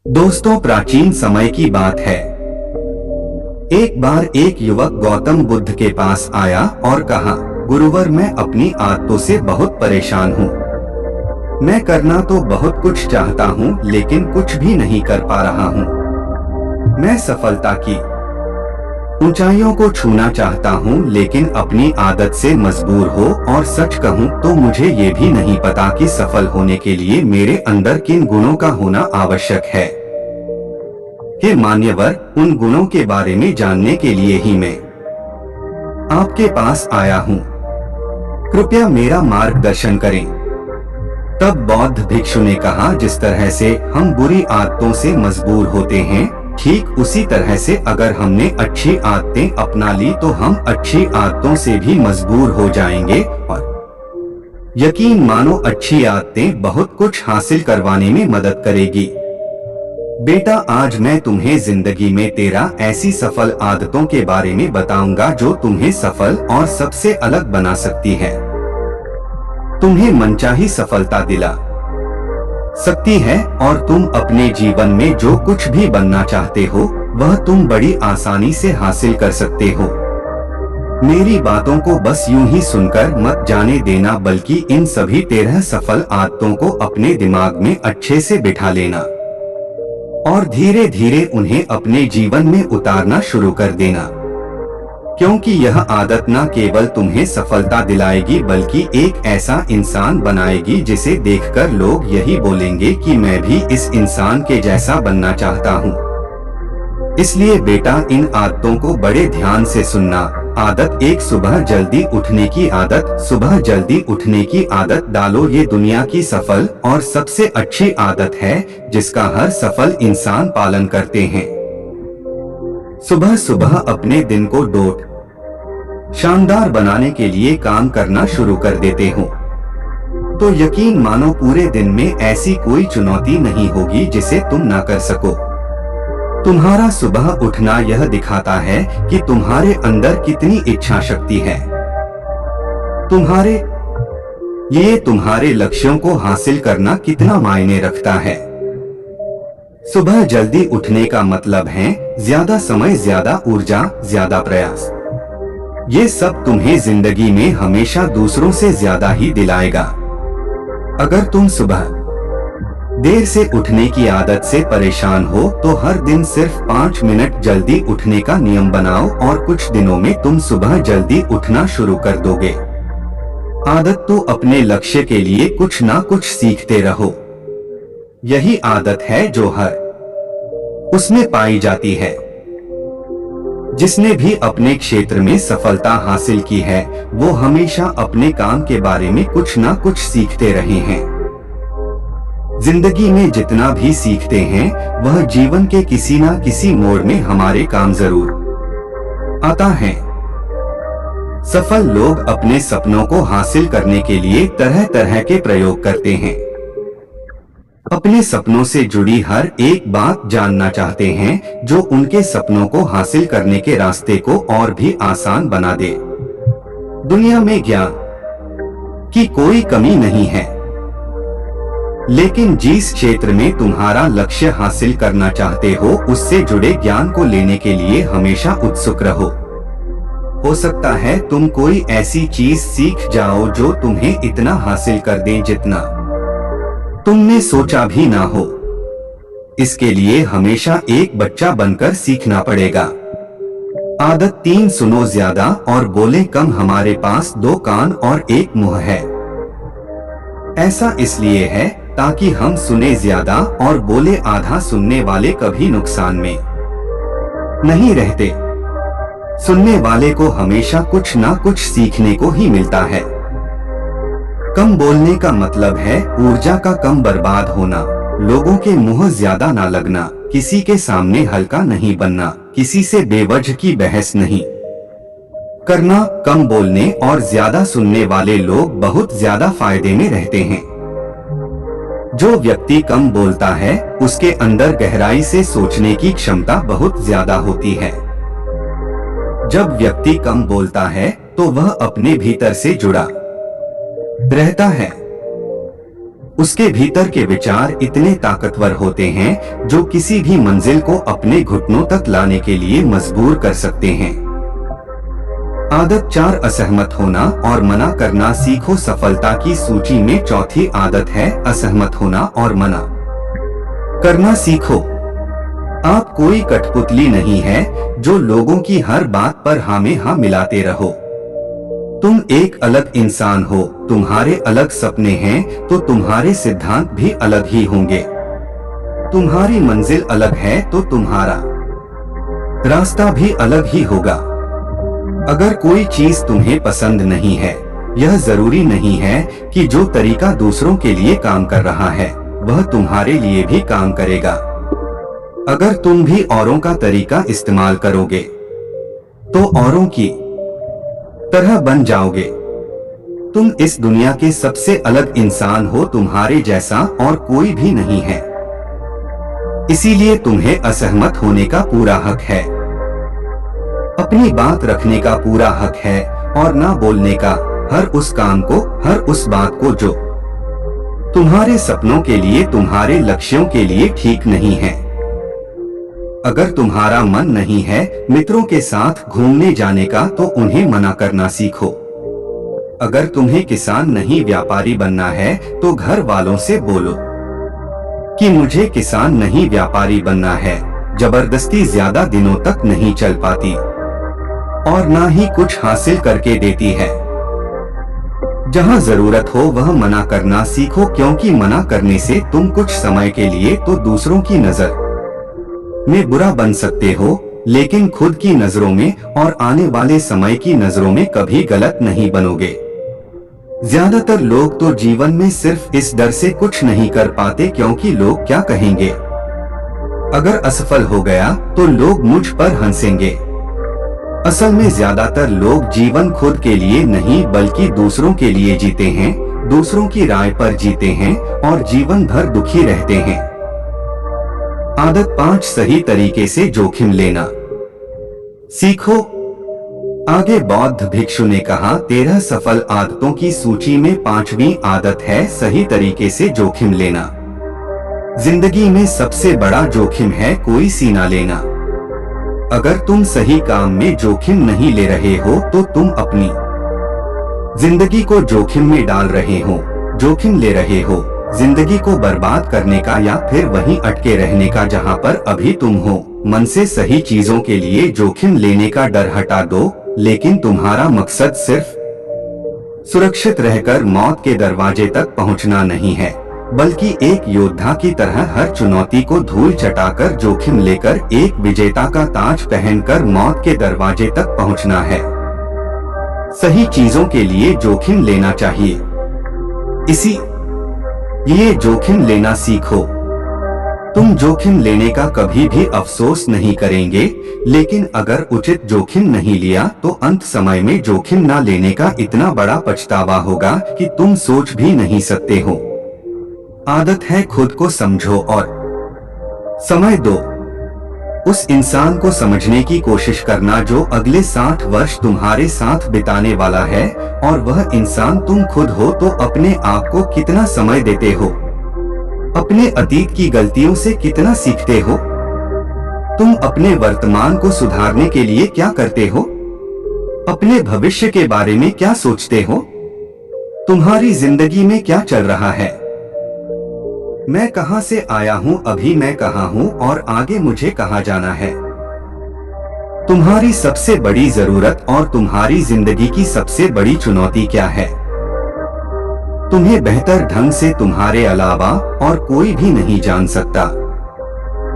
दोस्तों, प्राचीन समय की बात है। एक बार एक युवक गौतम बुद्ध के पास आया और कहा, गुरुवर, मैं अपनी आदतों से बहुत परेशान हूँ। मैं करना तो बहुत कुछ चाहता हूँ, लेकिन कुछ भी नहीं कर पा रहा हूँ। मैं सफलता की ऊंचाइयों को छूना चाहता हूँ, लेकिन अपनी आदत से मजबूर हो। और सच कहूँ तो मुझे ये भी नहीं पता कि सफल होने के लिए मेरे अंदर किन गुणों का होना आवश्यक है। हे मान्यवर, उन गुणों के बारे में जानने के लिए ही मैं आपके पास आया हूँ। कृपया मेरा मार्गदर्शन करें। तब बौद्ध भिक्षु ने कहा, जिस तरह से हम बुरी आदतों से मजबूर होते हैं, ठीक उसी तरह से अगर हमने अच्छी आदतें अपना ली तो हम अच्छी आदतों से भी मजबूर हो जाएंगे। और यकीन मानो, अच्छी आदतें बहुत कुछ हासिल करवाने में मदद करेगी। बेटा, आज मैं तुम्हें जिंदगी में 13 ऐसी सफल आदतों के बारे में बताऊंगा जो तुम्हें सफल और सबसे अलग बना सकती है। तुम्हें मनचाही सफलता दिला सकती है और तुम अपने जीवन में जो कुछ भी बनना चाहते हो वह तुम बड़ी आसानी से हासिल कर सकते हो। मेरी बातों को बस यूं ही सुनकर मत जाने देना, बल्कि इन सभी 13 सफल आदतों को अपने दिमाग में अच्छे से बिठा लेना और धीरे धीरे उन्हें अपने जीवन में उतारना शुरू कर देना। क्योंकि यह आदत न केवल तुम्हें सफलता दिलाएगी, बल्कि एक ऐसा इंसान बनाएगी जिसे देखकर लोग यही बोलेंगे कि मैं भी इस इंसान के जैसा बनना चाहता हूँ। इसलिए बेटा, इन आदतों को बड़े ध्यान से सुनना। आदत एक, सुबह जल्दी उठने की आदत। सुबह जल्दी उठने की आदत डालो। ये दुनिया की सफल और सबसे अच्छी आदत है जिसका हर सफल इंसान पालन करते हैं। सुबह सुबह अपने दिन को शानदार बनाने के लिए काम करना शुरू कर देते हो तो यकीन मानो, पूरे दिन में ऐसी कोई चुनौती नहीं होगी जिसे तुम ना कर सको। तुम्हारा सुबह उठना यह दिखाता है कि तुम्हारे अंदर कितनी इच्छा शक्ति है। तुम्हारे लक्ष्यों को हासिल करना कितना मायने रखता है। सुबह जल्दी उठने का मतलब है ज्यादा समय, ज्यादा ऊर्जा, ज्यादा प्रयास। ये सब तुम्हें जिंदगी में हमेशा दूसरों से ज्यादा ही दिलाएगा। अगर तुम सुबह देर से उठने की आदत से परेशान हो तो हर दिन सिर्फ 5 मिनट जल्दी उठने का नियम बनाओ और कुछ दिनों में तुम सुबह जल्दी उठना शुरू कर दोगे। आदत तो अपने लक्ष्य के लिए कुछ ना कुछ सीखते रहो। यही आदत है जो हर उसमें पाई जाती है। जिसने भी अपने क्षेत्र में सफलता हासिल की है वो हमेशा अपने काम के बारे में कुछ ना कुछ सीखते रहे हैं। जिंदगी में जितना भी सीखते हैं वह जीवन के किसी ना किसी मोड़ में हमारे काम जरूर आता है। सफल लोग अपने सपनों को हासिल करने के लिए तरह तरह के प्रयोग करते हैं। अपने सपनों से जुड़ी हर एक बात जानना चाहते हैं जो उनके सपनों को हासिल करने के रास्ते को और भी आसान बना दे। दुनिया में ज्ञान की कोई कमी नहीं है, लेकिन जिस क्षेत्र में तुम्हारा लक्ष्य हासिल करना चाहते हो उससे जुड़े ज्ञान को लेने के लिए हमेशा उत्सुक रहो। हो सकता है तुम कोई ऐसी चीज सीख जाओ जो तुम्हें इतना हासिल कर दे जितना तुमने सोचा भी ना हो। इसके लिए हमेशा एक बच्चा बनकर सीखना पड़ेगा। आदत 3, सुनो ज्यादा और बोले कम। हमारे पास 2 कान और 1 मुंह है। ऐसा इसलिए है ताकि हम सुने ज्यादा और बोले आधा। सुनने वाले कभी नुकसान में नहीं रहते। सुनने वाले को हमेशा कुछ ना कुछ सीखने को ही मिलता है। कम बोलने का मतलब है ऊर्जा का कम बर्बाद होना, लोगों के मुंह ज्यादा ना लगना, किसी के सामने हल्का नहीं बनना, किसी से बेवजह की बहस नहीं करना। कम बोलने और ज्यादा सुनने वाले लोग बहुत ज्यादा फायदे में रहते हैं। जो व्यक्ति कम बोलता है उसके अंदर गहराई से सोचने की क्षमता बहुत ज्यादा होती है। जब व्यक्ति कम बोलता है तो वह अपने भीतर से जुड़ा रहता है। उसके भीतर के विचार इतने ताकतवर होते हैं जो किसी भी मंजिल को अपने घुटनों तक लाने के लिए मजबूर कर सकते हैं। आदत 4, असहमत होना और मना करना सीखो। सफलता की सूची में चौथी आदत है असहमत होना और मना करना सीखो। आप कोई कठपुतली नहीं है जो लोगों की हर बात पर हाँ में हाँ मिलाते रहो। तुम एक अलग इंसान हो, तुम्हारे अलग सपने हैं तो तुम्हारे सिद्धांत भी अलग ही होंगे। तुम्हारी मंजिल अलग है तो तुम्हारा रास्ता भी अलग ही होगा। अगर कोई चीज तुम्हें पसंद नहीं है, यह जरूरी नहीं है कि जो तरीका दूसरों के लिए काम कर रहा है वह तुम्हारे लिए भी काम करेगा। अगर तुम भी औरों का तरीका इस्तेमाल करोगे तो औरों की तरह बन जाओगे। तुम इस दुनिया के सबसे अलग इंसान हो, तुम्हारे जैसा और कोई भी नहीं है। इसीलिए तुम्हें असहमत होने का पूरा हक है, अपनी बात रखने का पूरा हक है और ना बोलने का हर उस काम को, हर उस बात को जो तुम्हारे सपनों के लिए, तुम्हारे लक्ष्यों के लिए ठीक नहीं है। अगर तुम्हारा मन नहीं है मित्रों के साथ घूमने जाने का तो उन्हें मना करना सीखो। अगर तुम्हें किसान नहीं व्यापारी बनना है तो घर वालों से बोलो कि मुझे किसान नहीं व्यापारी बनना है। जबरदस्ती ज्यादा दिनों तक नहीं चल पाती और ना ही कुछ हासिल करके देती है। जहां जरूरत हो वह मना करना सीखो, क्योंकि मना करने से तुम कुछ समय के लिए तो दूसरों की नजर में बुरा बन सकते हो, लेकिन खुद की नजरों में और आने वाले समय की नजरों में कभी गलत नहीं बनोगे। ज्यादातर लोग तो जीवन में सिर्फ इस डर से कुछ नहीं कर पाते क्योंकि लोग क्या कहेंगे। अगर असफल हो गया तो लोग मुझ पर हंसेंगे। असल में ज्यादातर लोग जीवन खुद के लिए नहीं बल्कि दूसरों के लिए जीते हैं, दूसरों की राय पर जीते हैं और जीवन भर दुखी रहते हैं। आदत 5, सही तरीके से जोखिम लेना सीखो। आगे बौद्ध भिक्षु ने कहा, 13 सफल आदतों की सूची में 5वीं आदत है सही तरीके से जोखिम लेना। जिंदगी में सबसे बड़ा जोखिम है कोई सीना लेना। अगर तुम सही काम में जोखिम नहीं ले रहे हो तो तुम अपनी जिंदगी को जोखिम में डाल रहे हो। जोखिम ले रहे हो जिंदगी को बर्बाद करने का या फिर वहीं अटके रहने का जहां पर अभी तुम हो। मन से सही चीजों के लिए जोखिम लेने का डर हटा दो, लेकिन तुम्हारा मकसद सिर्फ सुरक्षित रहकर मौत के दरवाजे तक पहुंचना नहीं है, बल्कि एक योद्धा की तरह हर चुनौती को धूल चटाकर जोखिम लेकर एक विजेता का ताज पहनकर मौत के दरवाजे तक पहुंचना है। सही चीजों के लिए जोखिम लेना चाहिए, इसी ये जोखिम लेना सीखो। तुम जोखिम लेने का कभी भी अफसोस नहीं करेंगे, लेकिन अगर उचित जोखिम नहीं लिया तो अंत समय में जोखिम ना लेने का इतना बड़ा पछतावा होगा कि तुम सोच भी नहीं सकते हो। आदत है खुद को समझो और समय दो। उस इंसान को समझने की कोशिश करना जो अगले 60 वर्ष तुम्हारे साथ बिताने वाला है, और वह इंसान तुम खुद हो। तो अपने आप को कितना समय देते हो, अपने अतीत की गलतियों से कितना सीखते हो, तुम अपने वर्तमान को सुधारने के लिए क्या करते हो, अपने भविष्य के बारे में क्या सोचते हो, तुम्हारी जिंदगी में क्या चल रहा है। मैं कहां से आया हूं, अभी मैं कहां हूं और आगे मुझे कहां जाना है। तुम्हारी सबसे बड़ी जरूरत और तुम्हारी जिंदगी की सबसे बड़ी चुनौती क्या है, तुम्हें बेहतर ढंग से तुम्हारे अलावा और कोई भी नहीं जान सकता।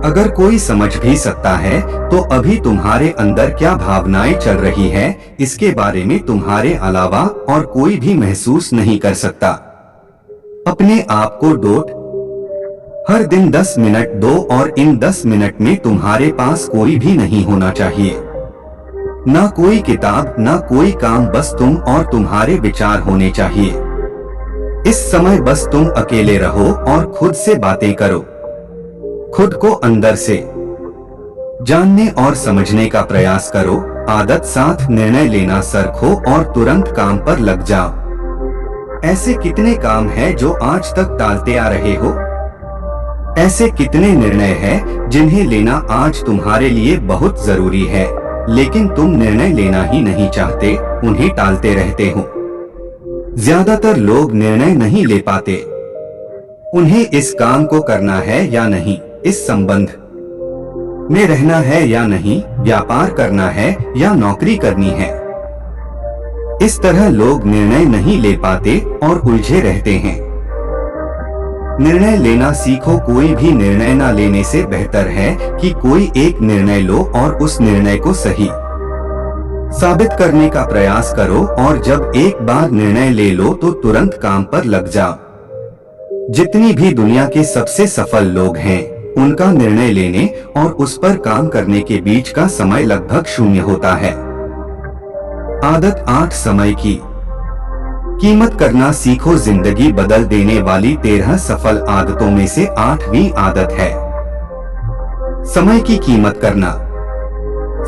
अगर कोई समझ भी सकता है तो अभी तुम्हारे अंदर क्या भावनाएं चल रही है इसके बारे में तुम्हारे अलावा और कोई भी महसूस नहीं कर सकता। अपने आप को डोट हर दिन 10 मिनट दो और इन 10 मिनट में तुम्हारे पास कोई भी नहीं होना चाहिए, ना कोई किताब ना कोई काम, बस तुम और तुम्हारे विचार होने चाहिए। इस समय बस तुम अकेले रहो और खुद से बातें करो। खुद को अंदर से जानने और समझने का प्रयास करो। आदत 7, निर्णय लेना सीखो और तुरंत काम पर लग जाओ। ऐसे कितने काम हैं जो आज तक टालते आ रहे हो? ऐसे कितने निर्णय हैं जिन्हें लेना आज तुम्हारे लिए बहुत जरूरी है, लेकिन तुम निर्णय लेना ही नहीं चाहते, उन्हें टालते रहते हो। ज्यादातर लोग निर्णय नहीं ले पाते। उन्हें इस काम को करना है या नहीं, इस संबंध में रहना है या नहीं, व्यापार करना है या नौकरी करनी है। इस तरह लोग निर्णय नहीं ले पाते और उलझे रहते हैं। निर्णय लेना सीखो। कोई भी निर्णय न लेने से बेहतर है कि कोई एक निर्णय लो और उस निर्णय को सही साबित करने का प्रयास करो, और जब एक बार निर्णय ले लो तो तुरंत काम पर लग जाओ। जितनी भी दुनिया के सबसे सफल लोग हैं, उनका निर्णय लेने और उस पर काम करने के बीच का समय लगभग 0 होता है। आदत 8 समय की कीमत करना सीखो। जिंदगी बदल देने वाली 13 सफल आदतों में से 8वीं आदत है समय की कीमत करना।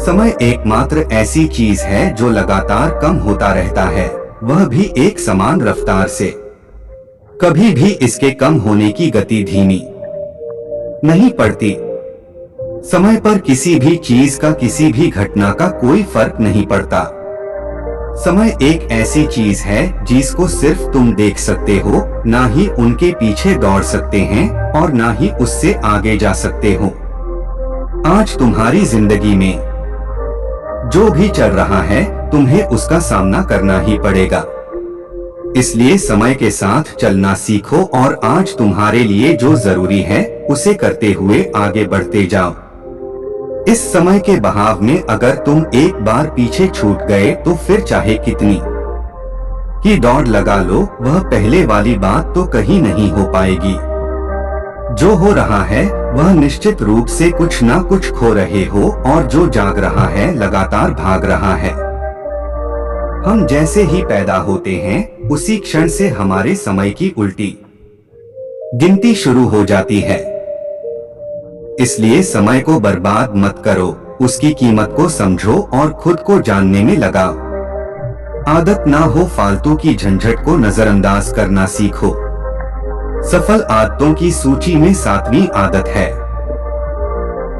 समय एकमात्र ऐसी चीज है जो लगातार कम होता रहता है, वह भी एक समान रफ्तार से। कभी भी इसके कम होने की गति धीमी नहीं पड़ती। समय पर किसी भी चीज का, किसी भी घटना का कोई फर्क नहीं पड़ता। समय एक ऐसी चीज है जिसको सिर्फ तुम देख सकते हो, ना ही उनके पीछे दौड़ सकते हैं और ना ही उससे आगे जा सकते हो। आज तुम्हारी जिंदगी में जो भी चल रहा है, तुम्हें उसका सामना करना ही पड़ेगा। इसलिए समय के साथ चलना सीखो और आज तुम्हारे लिए जो जरूरी है उसे करते हुए आगे बढ़ते जाओ। इस समय के बहाव में अगर तुम एक बार पीछे छूट गए तो फिर चाहे कितनी ही दौड़ लगा लो, वह पहले वाली बात तो कहीं नहीं हो पाएगी। जो हो रहा है वह निश्चित रूप से कुछ ना कुछ खो रहे हो, और जो जाग रहा है लगातार भाग रहा है। हम जैसे ही पैदा होते हैं उसी क्षण से हमारे समय की उल्टी गिनती शुरू हो जाती है। इसलिए समय को बर्बाद मत करो, उसकी कीमत को समझो और खुद को जानने में लगाओ। आदत ना हो फालतू की झंझट को नजरअंदाज करना सीखो। सफल आदतों की सूची में 7वीं आदत है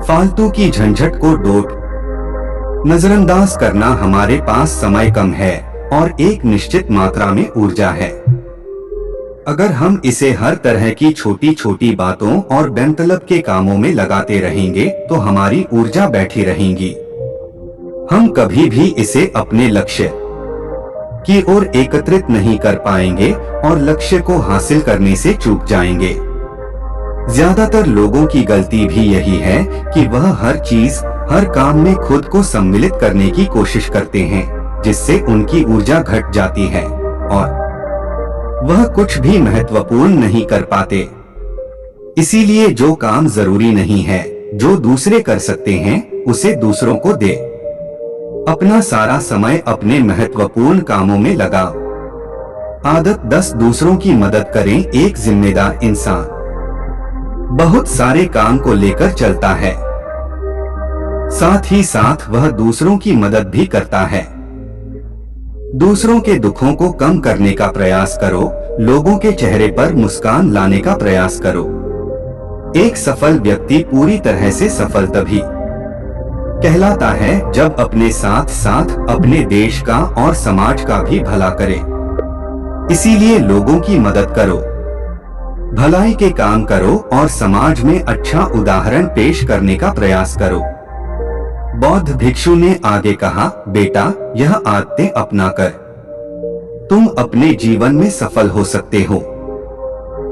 फालतू की झंझट को डोट नजरअंदाज करना। हमारे पास समय कम है और एक निश्चित मात्रा में ऊर्जा है। अगर हम इसे हर तरह की छोटी छोटी बातों और बेमतलब के कामों में लगाते रहेंगे तो हमारी ऊर्जा बैठी रहेगी। हम कभी भी इसे अपने लक्ष्य की ओर एकत्रित नहीं कर पाएंगे और लक्ष्य को हासिल करने से चूक जाएंगे। ज्यादातर लोगों की गलती भी यही है कि वह हर चीज, हर काम में खुद को सम्मिलित करने की कोशिश करते हैं, जिससे उनकी ऊर्जा घट जाती है और वह कुछ भी महत्वपूर्ण नहीं कर पाते। इसीलिए जो काम जरूरी नहीं है, जो दूसरे कर सकते हैं, उसे दूसरों को दे। अपना सारा समय अपने महत्वपूर्ण कामों में लगाओ। आदत 10 दूसरों की मदद करें। एक जिम्मेदार इंसान बहुत सारे काम को लेकर चलता है, साथ ही साथ वह दूसरों की मदद भी करता है। दूसरों के दुखों को कम करने का प्रयास करो, लोगों के चेहरे पर मुस्कान लाने का प्रयास करो। एक सफल व्यक्ति पूरी तरह से सफल तभी कहलाता है जब अपने साथ साथ अपने देश का और समाज का भी भला करे। इसीलिए लोगों की मदद करो, भलाई के काम करो और समाज में अच्छा उदाहरण पेश करने का प्रयास करो। बौद्ध भिक्षु ने आगे कहा, बेटा, यह आदतें अपनाकर तुम अपने जीवन में सफल हो सकते हो।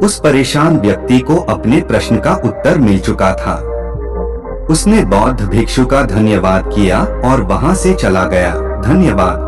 उस परेशान व्यक्ति को अपने प्रश्न का उत्तर मिल चुका था। उसने बौद्ध भिक्षु का धन्यवाद किया और वहां से चला गया। धन्यवाद।